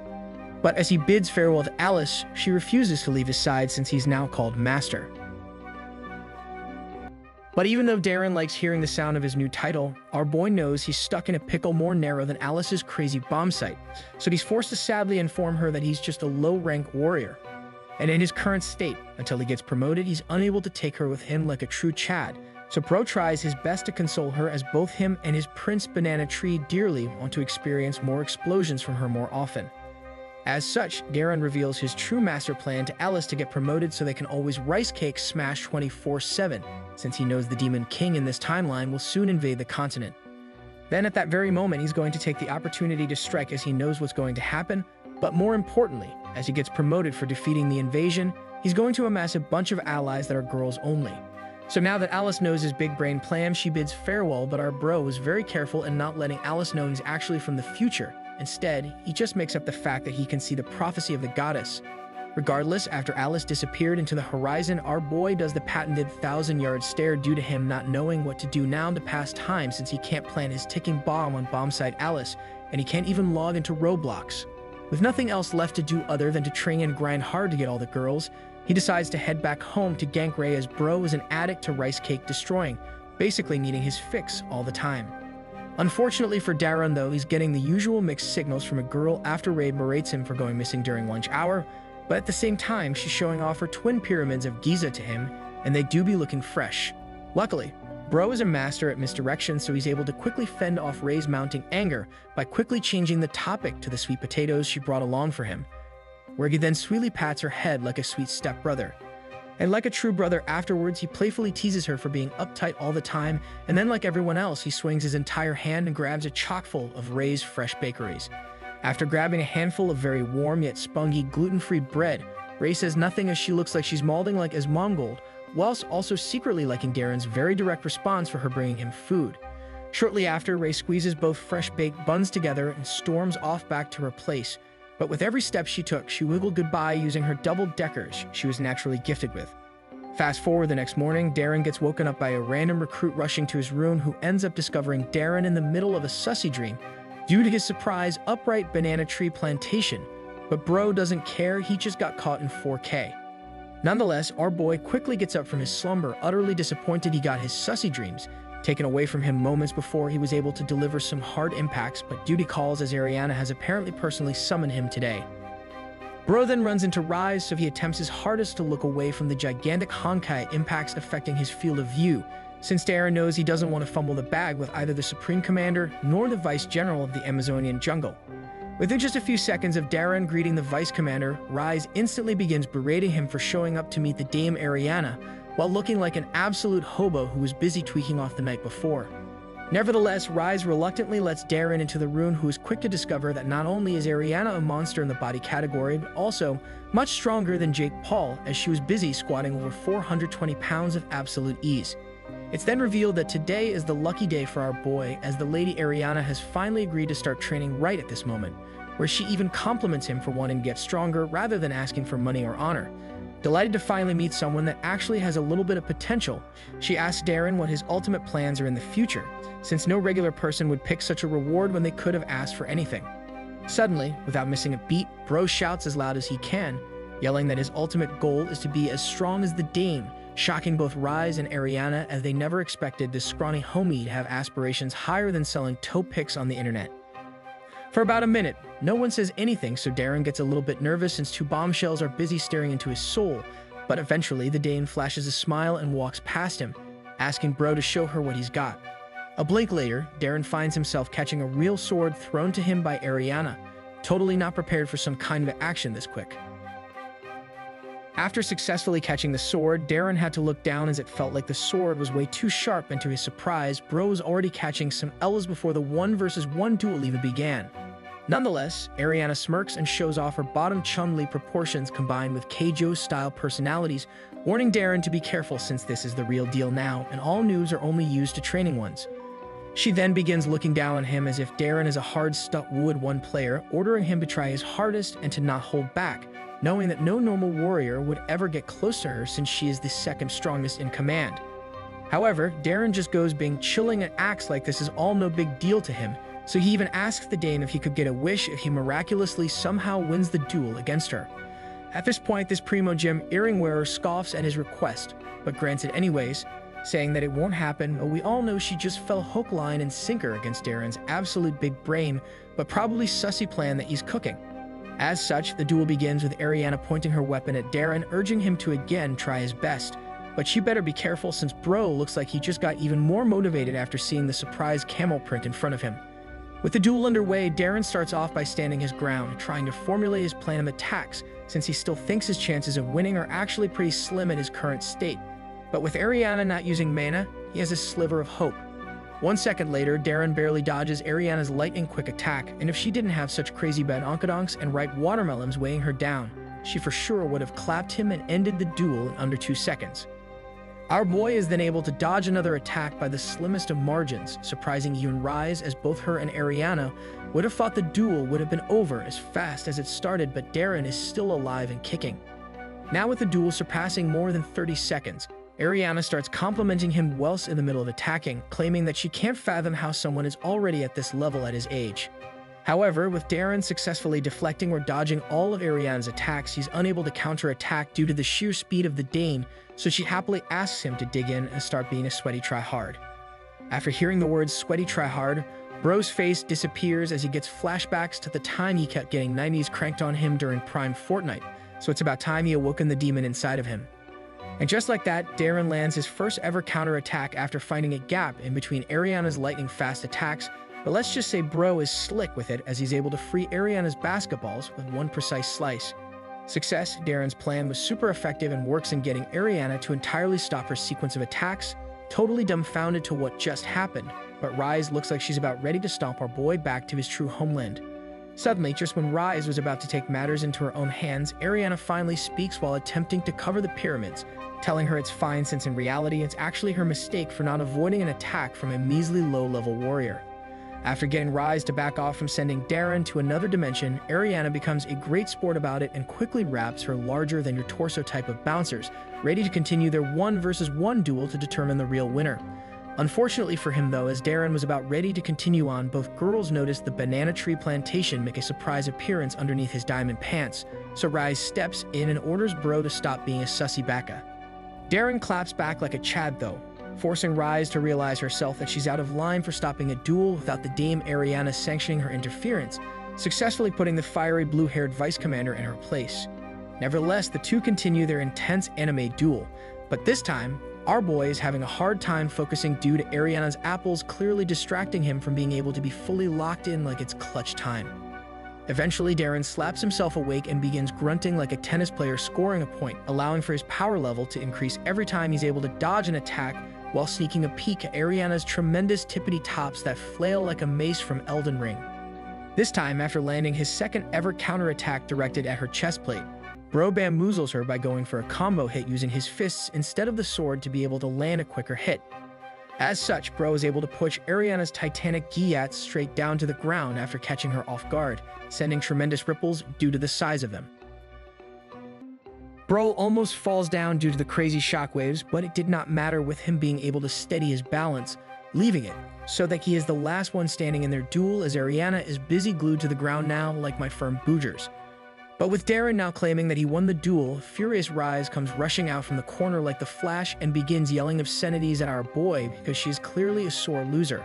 But as he bids farewell to Alice, she refuses to leave his side since he's now called Master. But even though Darren likes hearing the sound of his new title, our boy knows he's stuck in a pickle more narrow than Alice's crazy bomb site, so he's forced to sadly inform her that he's just a low-rank warrior. And in his current state, until he gets promoted, he's unable to take her with him like a true Chad, so Bro tries his best to console her as both him and his Prince Banana Tree dearly want to experience more explosions from her more often. As such, Darren reveals his true master plan to Alice to get promoted so they can always rice cake smash 24/7, since he knows the Demon King in this timeline will soon invade the continent. Then at that very moment, he's going to take the opportunity to strike as he knows what's going to happen, but more importantly, as he gets promoted for defeating the invasion, he's going to amass a bunch of allies that are girls only. So now that Alice knows his big brain plan, she bids farewell, but our bro is very careful in not letting Alice know he's actually from the future. Instead, he just makes up the fact that he can see the prophecy of the goddess. Regardless, after Alice disappeared into the horizon, our boy does the patented 1,000-yard stare due to him not knowing what to do now to pass time since he can't plant his ticking bomb on bombsite Alice, and he can't even log into Roblox. With nothing else left to do other than to train and grind hard to get all the girls, he decides to head back home to gank Ray as Bro is an addict to rice cake destroying, basically needing his fix all the time. Unfortunately for Darren though, he's getting the usual mixed signals from a girl after Ray berates him for going missing during lunch hour, but at the same time she's showing off her twin pyramids of Giza to him, and they do be looking fresh. Luckily, Bro is a master at misdirection, so he's able to quickly fend off Ray's mounting anger by quickly changing the topic to the sweet potatoes she brought along for him, where he then sweetly pats her head like a sweet stepbrother. And like a true brother afterwards, he playfully teases her for being uptight all the time, and then like everyone else, he swings his entire hand and grabs a chockful of Ray's fresh bakeries. After grabbing a handful of very warm yet spongy gluten-free bread, Ray says nothing as she looks like she's molding like as Mongold, whilst also secretly liking Darren's very direct response for her bringing him food. Shortly after, Ray squeezes both fresh-baked buns together and storms off back to her place. But with every step she took, she wiggled goodbye using her double-deckers she was naturally gifted with. Fast forward the next morning, Darren gets woken up by a random recruit rushing to his room who ends up discovering Darren in the middle of a sussy dream due to his surprise upright banana tree plantation. But bro doesn't care, he just got caught in 4K. Nonetheless, our boy quickly gets up from his slumber, utterly disappointed he got his sussy dreams taken away from him moments before he was able to deliver some hard impacts, but duty calls as Ariana has apparently personally summoned him today. Bro then runs into Rise, so he attempts his hardest to look away from the gigantic Honkai impacts affecting his field of view, since Darren knows he doesn't want to fumble the bag with either the Supreme Commander nor the Vice General of the Amazonian jungle. Within just a few seconds of Darren greeting the Vice Commander, Rise instantly begins berating him for showing up to meet the Dame Ariana, while looking like an absolute hobo who was busy tweaking off the night before. Nevertheless, Rise reluctantly lets Darren into the room, who is quick to discover that not only is Ariana a monster in the body category, but also much stronger than Jake Paul, as she was busy squatting over 420 pounds of absolute ease. It's then revealed that today is the lucky day for our boy, as the Lady Ariana has finally agreed to start training right at this moment, where she even compliments him for wanting to get stronger rather than asking for money or honor. Delighted to finally meet someone that actually has a little bit of potential, she asks Darren what his ultimate plans are in the future, since no regular person would pick such a reward when they could have asked for anything. Suddenly, without missing a beat, Bro shouts as loud as he can, yelling that his ultimate goal is to be as strong as the Dame, shocking both Rise and Ariana, as they never expected this scrawny homie to have aspirations higher than selling toe picks on the internet. For about a minute, no one says anything, so Darren gets a little bit nervous since two bombshells are busy staring into his soul, but eventually the Dame flashes a smile and walks past him, asking Bro to show her what he's got. A blink later, Darren finds himself catching a real sword thrown to him by Ariana, totally not prepared for some kind of action this quick. After successfully catching the sword, Darren had to look down as it felt like the sword was way too sharp, and to his surprise, Bro was already catching some L's before the 1-versus-1 duel even began. Nonetheless, Ariana smirks and shows off her bottom Chun-Li proportions combined with Keijo-style personalities, warning Darren to be careful since this is the real deal now, and all noobs are only used to training ones. She then begins looking down on him as if Darren is a hard-stuck Wood 1 player, ordering him to try his hardest and to not hold back, knowing that no normal warrior would ever get close to her since she is the second strongest in command. However, Darren just goes being chilling and acts like this is all no big deal to him, so he even asks the Dame if he could get a wish if he miraculously somehow wins the duel against her. At this point, this Primo Gym earring wearer scoffs at his request, but grants it anyways, saying that it won't happen, but we all know she just fell hook, line, and sinker against Darren's absolute big brain, but probably sussy plan that he's cooking. As such, the duel begins with Ariana pointing her weapon at Darren, urging him to again try his best. But she better be careful since Bro looks like he just got even more motivated after seeing the surprise camel print in front of him. With the duel underway, Darren starts off by standing his ground, trying to formulate his plan of attacks, since he still thinks his chances of winning are actually pretty slim at his current state. But with Ariana not using mana, he has a sliver of hope. 1 second later, Darren barely dodges Ariana's lightning-quick attack, and if she didn't have such crazy bad onkadonks and ripe watermelons weighing her down, she for sure would have clapped him and ended the duel in under 2 seconds. Our boy is then able to dodge another attack by the slimmest of margins, surprising even Rise, as both her and Ariana would have thought the duel would have been over as fast as it started, but Darren is still alive and kicking. Now with the duel surpassing more than 30 seconds, Ariana starts complimenting him whilst in the middle of attacking, claiming that she can't fathom how someone is already at this level at his age. However, with Darren successfully deflecting or dodging all of Ariana's attacks, he's unable to counterattack due to the sheer speed of the Dame, so she happily asks him to dig in and start being a sweaty tryhard. After hearing the words sweaty tryhard, Bro's face disappears as he gets flashbacks to the time he kept getting 90s cranked on him during Prime Fortnite, so it's about time he awoken the demon inside of him. And just like that, Darren lands his first ever counterattack after finding a gap in between Ariana's lightning-fast attacks, but let's just say bro is slick with it as he's able to free Ariana's basketballs with one precise slice. Success, Darren's plan was super effective and works in getting Ariana to entirely stop her sequence of attacks, totally dumbfounded to what just happened, but Rise looks like she's about ready to stomp our boy back to his true homeland. Suddenly, just when Rise was about to take matters into her own hands, Ariana finally speaks while attempting to cover the pyramids, telling her it's fine since in reality it's actually her mistake for not avoiding an attack from a measly low-level warrior. After getting Rise to back off from sending Darren to another dimension, Ariana becomes a great sport about it and quickly wraps her larger-than-your-torso type of bouncers, ready to continue their 1-versus-1 duel to determine the real winner. Unfortunately for him though, as Darren was about ready to continue on, both girls noticed the banana tree plantation make a surprise appearance underneath his diamond pants, so Rise steps in and orders bro to stop being a sussy baka. Darren claps back like a Chad though, forcing Rise to realize herself that she's out of line for stopping a duel without the Dame Ariana sanctioning her interference, successfully putting the fiery blue-haired vice commander in her place. Nevertheless, the two continue their intense anime duel, but this time, our boy is having a hard time focusing due to Ariana's apples clearly distracting him from being able to be fully locked in like it's clutch time. Eventually, Darren slaps himself awake and begins grunting like a tennis player scoring a point, allowing for his power level to increase every time he's able to dodge an attack while sneaking a peek at Ariana's tremendous tippity tops that flail like a mace from Elden Ring. This time, after landing his second ever counterattack directed at her chest plate, bro bamboozles her by going for a combo hit using his fists instead of the sword to be able to land a quicker hit. As such, bro is able to push Ariana's titanic gyats straight down to the ground after catching her off guard, sending tremendous ripples due to the size of them. Bro almost falls down due to the crazy shockwaves, but it did not matter with him being able to steady his balance, leaving it, so that he is the last one standing in their duel as Ariana is busy glued to the ground now like my firm boogers. But with Darren now claiming that he won the duel, furious Rise comes rushing out from the corner like the Flash and begins yelling obscenities at our boy because she is clearly a sore loser.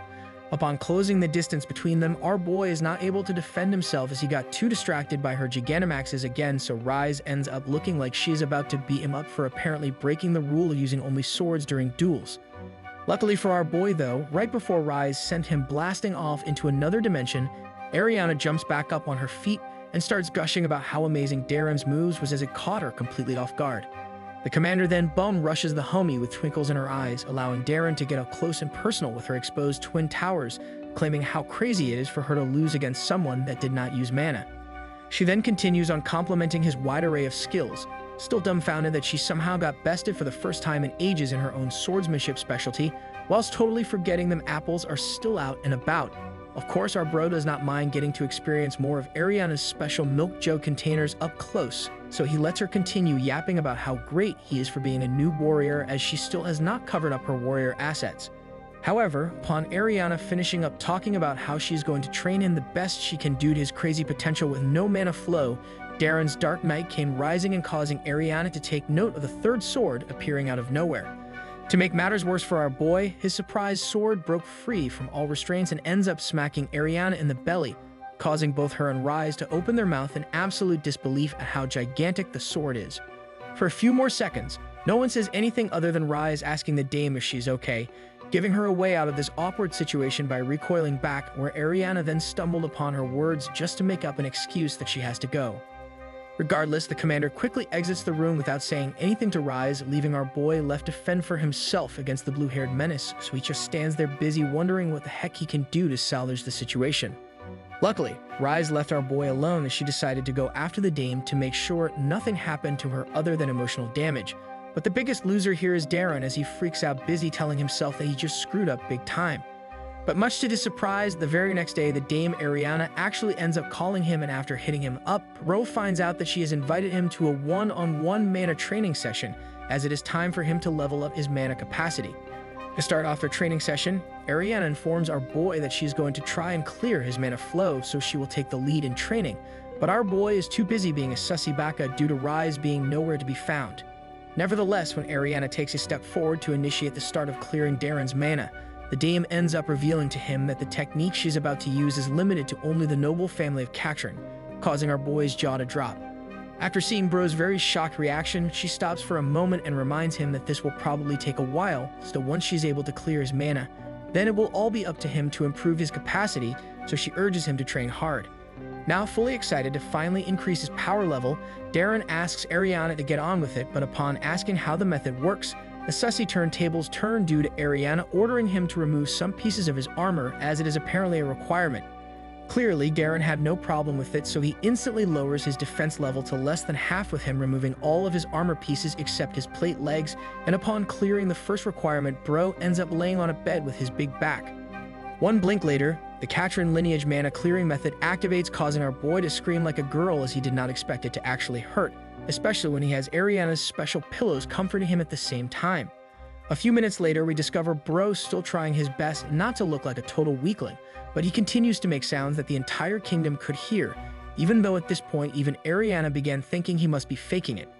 Upon closing the distance between them, our boy is not able to defend himself as he got too distracted by her Gigantamaxes again, so Rise ends up looking like she is about to beat him up for apparently breaking the rule of using only swords during duels. Luckily for our boy though, right before Rise sent him blasting off into another dimension, Ariana jumps back up on her feet and starts gushing about how amazing Darren's moves was as it caught her completely off guard. The commander then bum rushes the homie with twinkles in her eyes, allowing Darren to get up close and personal with her exposed twin towers, claiming how crazy it is for her to lose against someone that did not use mana. She then continues on complimenting his wide array of skills, still dumbfounded that she somehow got bested for the first time in ages in her own swordsmanship specialty, whilst totally forgetting them apples are still out and about. Of course, our bro does not mind getting to experience more of Ariana's special milk jug containers up close, so he lets her continue yapping about how great he is for being a new warrior as she still has not covered up her warrior assets. However, upon Ariana finishing up talking about how she is going to train him the best she can due to his crazy potential with no mana flow, Darren's Dark Knight came rising and causing Ariana to take note of the third sword appearing out of nowhere. To make matters worse for our boy, his surprise sword broke free from all restraints and ends up smacking Ariana in the belly, causing both her and Rise to open their mouth in absolute disbelief at how gigantic the sword is. For a few more seconds, no one says anything other than Rise asking the dame if she's okay, giving her a way out of this awkward situation by recoiling back, where Ariana then stumbled upon her words just to make up an excuse that she has to go. Regardless, the commander quickly exits the room without saying anything to Rise, leaving our boy left to fend for himself against the blue-haired menace, so he just stands there busy wondering what the heck he can do to salvage the situation. Luckily, Rise left our boy alone as she decided to go after the dame to make sure nothing happened to her other than emotional damage. But the biggest loser here is Darren as he freaks out busy telling himself that he just screwed up big time. But much to his surprise, the very next day, the Dame Ariana actually ends up calling him, and after hitting him up, Ro finds out that she has invited him to a one-on-one mana training session, as it is time for him to level up his mana capacity. To start off their training session, Ariana informs our boy that she's going to try and clear his mana flow so she will take the lead in training, but our boy is too busy being a sussy baka due to Rise being nowhere to be found. Nevertheless, when Ariana takes a step forward to initiate the start of clearing Darren's mana, the dame ends up revealing to him that the technique she's about to use is limited to only the noble family of Katrin, causing our boy's jaw to drop. After seeing Bro's very shocked reaction, she stops for a moment and reminds him that this will probably take a while, so once she's able to clear his mana, then it will all be up to him to improve his capacity, so she urges him to train hard. Now fully excited to finally increase his power level, Darren asks Ariana to get on with it, but upon asking how the method works, the sussy turntables turn due to Ariana ordering him to remove some pieces of his armor, as it is apparently a requirement. Clearly, Darren had no problem with it, so he instantly lowers his defense level to less than half, with him removing all of his armor pieces except his plate legs, and upon clearing the first requirement, Bro ends up laying on a bed with his big back. One blink later, the Katrin lineage mana clearing method activates, causing our boy to scream like a girl, as he did not expect it to actually hurt, especially when he has Ariana's special pillows comforting him at the same time. A few minutes later, we discover Bro still trying his best not to look like a total weakling, but he continues to make sounds that the entire kingdom could hear, even though at this point even Ariana began thinking he must be faking it.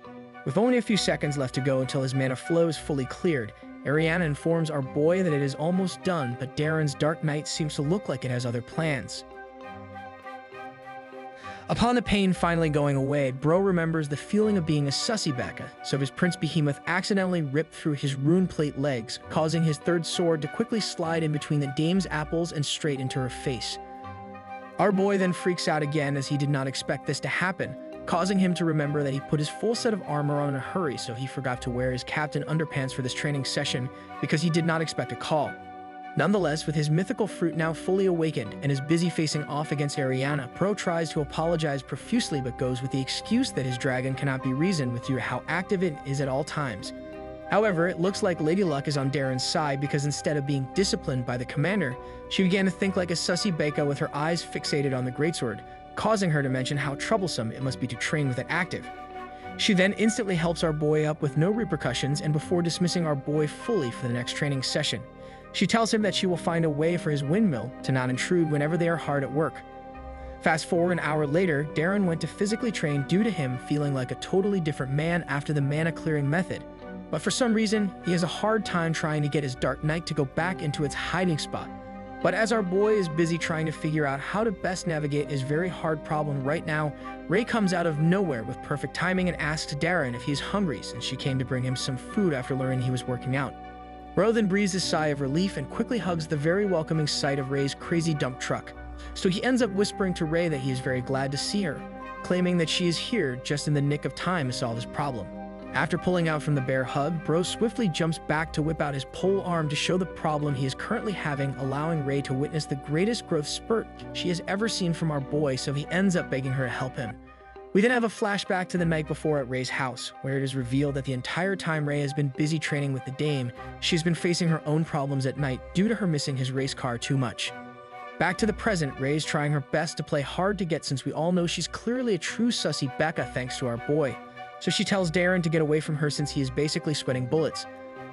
With only a few seconds left to go until his mana flow is fully cleared, Ariana informs our boy that it is almost done, but Darren's Dark Knight seems to look like it has other plans. Upon the pain finally going away, Bro remembers the feeling of being a sussy Becca, so his Prince Behemoth accidentally ripped through his rune plate legs, causing his third sword to quickly slide in between the dame's apples and straight into her face. Our boy then freaks out again, as he did not expect this to happen, causing him to remember that he put his full set of armor on in a hurry, so he forgot to wear his captain underpants for this training session because he did not expect a call. Nonetheless, with his mythical fruit now fully awakened and is busy facing off against Ariana, Pro tries to apologize profusely but goes with the excuse that his dragon cannot be reasoned with due to how active it is at all times. However, it looks like Lady Luck is on Darren's side, because instead of being disciplined by the commander, she began to think like a sussy Becca with her eyes fixated on the greatsword, causing her to mention how troublesome it must be to train with it active. She then instantly helps our boy up with no repercussions, and before dismissing our boy fully for the next training session, she tells him that she will find a way for his windmill to not intrude whenever they are hard at work. Fast forward an hour later, Darren went to physically train due to him feeling like a totally different man after the mana clearing method, but for some reason, he has a hard time trying to get his Dark Knight to go back into its hiding spot. But as our boy is busy trying to figure out how to best navigate his very hard problem right now, Ray comes out of nowhere with perfect timing and asks Darren if he is hungry, since she came to bring him some food after learning he was working out. Bro then breathes a sigh of relief and quickly hugs the very welcoming sight of Ray's crazy dump truck. So he ends up whispering to Ray that he is very glad to see her, claiming that she is here just in the nick of time to solve his problem. After pulling out from the bear hug, Bro swiftly jumps back to whip out his pole arm to show the problem he is currently having, allowing Ray to witness the greatest growth spurt she has ever seen from our boy, so he ends up begging her to help him. We then have a flashback to the night before at Ray's house, where it is revealed that the entire time Ray has been busy training with the dame, she's been facing her own problems at night due to her missing his race car too much. Back to the present, Ray is trying her best to play hard to get, since we all know she's clearly a true sussy Becca thanks to our boy. So she tells Darren to get away from her since he is basically sweating bullets.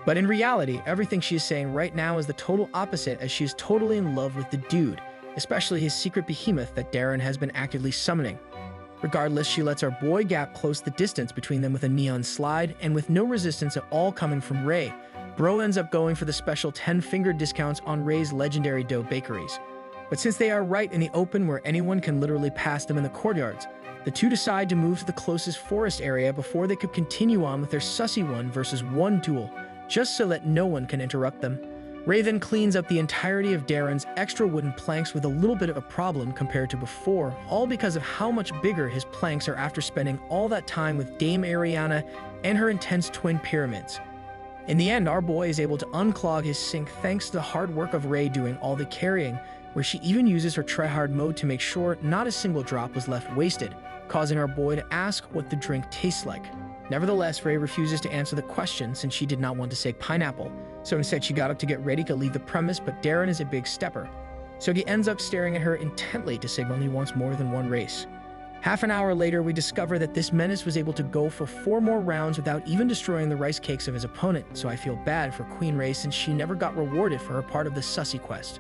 But in reality, everything she is saying right now is the total opposite, as she is totally in love with the dude, especially his secret behemoth that Darren has been actively summoning. Regardless, she lets our boy Gap close the distance between them with a neon slide, and with no resistance at all coming from Ray, Bro ends up going for the special 10-finger discounts on Ray's legendary dough bakeries. But since they are right in the open where anyone can literally pass them in the courtyards, the two decide to move to the closest forest area before they could continue on with their sussy 1-versus-1 duel, just so that no one can interrupt them. Ray then cleans up the entirety of Darren's extra wooden planks with a little bit of a problem compared to before, all because of how much bigger his planks are after spending all that time with Dame Ariana and her intense twin pyramids. In the end, our boy is able to unclog his sink thanks to the hard work of Ray doing all the carrying, where she even uses her try-hard mode to make sure not a single drop was left wasted, causing our boy to ask what the drink tastes like. Nevertheless, Ray refuses to answer the question since she did not want to say pineapple, so instead she got up to get ready to leave the premise, but Darren is a big stepper, so he ends up staring at her intently to signal he wants more than one race. Half an hour later, we discover that this menace was able to go for 4 more rounds without even destroying the rice cakes of his opponent, so I feel bad for Queen Ray since she never got rewarded for her part of the sussy quest.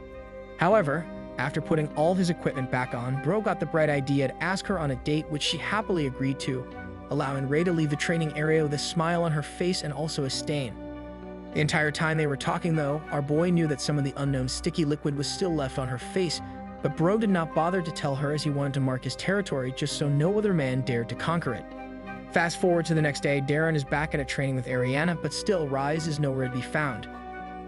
However, after putting all his equipment back on, Bro got the bright idea to ask her on a date, which she happily agreed to, allowing Ray to leave the training area with a smile on her face and also a stain. The entire time they were talking though, our boy knew that some of the unknown sticky liquid was still left on her face, but Bro did not bother to tell her as he wanted to mark his territory just so no other man dared to conquer it. Fast forward to the next day, Darren is back at a training with Ariana, but still Rise is nowhere to be found.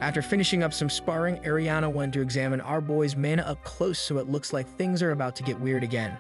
After finishing up some sparring, Ariana went to examine our boy's mana up close, so it looks like things are about to get weird again.